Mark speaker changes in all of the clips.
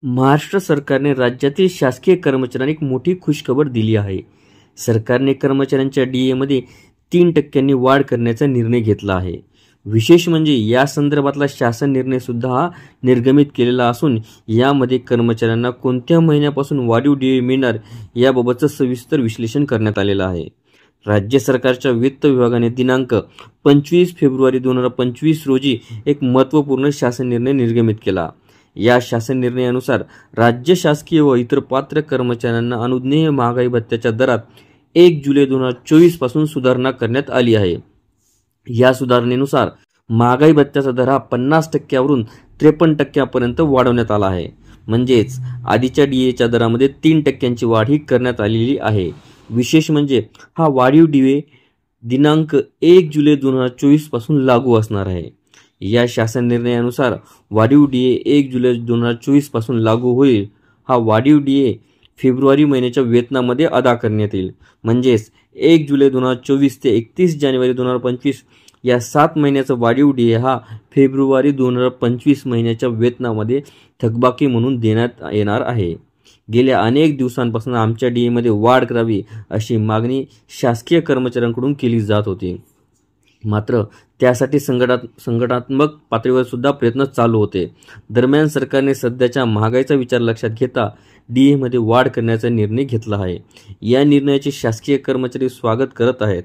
Speaker 1: महाराष्ट्र सरकारने राज्यातील शासकीय कर्मचाऱ्यांना एक मोठी खुशखबर दिली आहे. सरकारने कर्मचाऱ्यांच्या डीएमध्ये 3% वाढ करण्याचा निर्णय घेतला आहे. विशेष म्हणजे या संदर्भातला शासन निर्णय सुद्धा हा निर्गमित केलेला असून यामध्ये कर्मचाऱ्यांना कोणत्या महिन्यापासून वाढीव डीए मिळणार याबाबतचं सविस्तर विश्लेषण करण्यात आलेलं आहे. राज्य सरकारच्या वित्त विभागाने दिनांक 25 फेब्रुवारी 2025 रोजी एक महत्त्वपूर्ण शासन निर्णय निर्गमित केला. या शासन निर्णयानुसार राज्य शासकीय व इतर पात्र कर्मचाऱ्यांना अनुज्ञेय महागाई भत्त्याच्या दरात 1 जुलै 2024 पासून सुधारणा करण्यात आली आहे. या सुधारणेनुसार महागाई भत्त्याचा दर हा 50% वरून 53% पर्यंत वाढवण्यात आला आहे. म्हणजेच आधीच्या डीएच्या दरामध्ये 3% वाढ ही करण्यात आलेली आहे. विशेष म्हणजे हा वाढीव डीए दिनांक 1 जुलै 2024 पासून लागू असणार आहे. या शासन निर्णयानुसार वाढीव डीए 1 जुलै 2024 पासून लागू होईल. हा वाढीव डीए फेब्रुवारी महिन्याच्या वेतनामध्ये अदा करण्यात येईल. म्हणजेच 1 जुलै 2024 ते 31 जानेवारी 2025 या 7 महिन्याचा वाढीव डीए हा फेब्रुवारी 2025 महिन्याच्या वेतनामध्ये थकबाकी म्हणून देण्यात येणार आहे. गेल्या अनेक दिवसांपासून आमच्या डीएमध्ये वाढ करावी अशी मागणी शासकीय कर्मचाऱ्यांकडून केली जात होती. मात्र त्यासाठी संघटनात्मक पातळीवर सुद्धा प्रयत्न चालू होते. दरम्यान सरकारने सध्याच्या महागाईचा विचार लक्षात घेता डीएमध्ये वाढ करण्याचा निर्णय घेतला आहे. या निर्णयाचे शासकीय कर्मचारी स्वागत करत आहेत.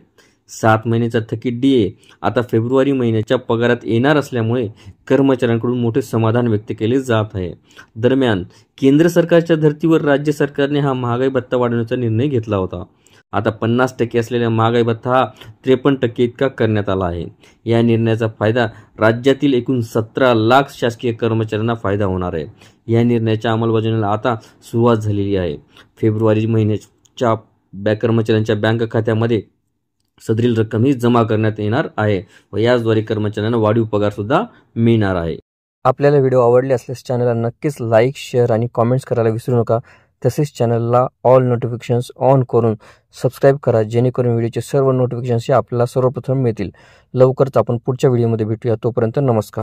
Speaker 1: 7 महिन्याचा थकीत डीए आता फेब्रुवारी महिन्याच्या पगारात येणार असल्यामुळे कर्मचाऱ्यांकडून मोठे समाधान व्यक्त केले जात आहे. दरम्यान केंद्र सरकारच्या धर्तीवर राज्य सरकारने हा महागाई भत्ता वाढवण्याचा निर्णय घेतला होता. आता 50% असलेल्या महागाई भत्ता हा 53% इतका करण्यात आला आहे. या निर्णयाचा फायदा राज्यातील एकूण 17 लाख शासकीय कर्मचाऱ्यांना फायदा होणार आहे. या निर्णयाच्या अंमलबजावणीला आता सुरुवात झालेली आहे. फेब्रुवारी महिन्याच्या कर्मचाऱ्यांच्या बँक खात्यामध्ये सदरील रक्कम ही जमा करण्यात येणार आहे व याद्वारे कर्मचाऱ्यांना वाढीव पगार सुद्धा मिळणार आहे.
Speaker 2: आपल्याला व्हिडिओ आवडले असल्यास चॅनलला नक्कीच लाईक, शेअर आणि कॉमेंट्स करायला विसरू नका. तसेच चॅनलला ऑल नोटिफिकेशन्स ऑन करून सबस्क्राईब करा, जेणेकरून व्हिडिओचे सर्व नोटिफिकेशन्स आपल्याला सर्वप्रथम मिळतील. लवकरच आपण पुढच्या व्हिडिओमध्ये भेटूया. तोपर्यंत नमस्कार.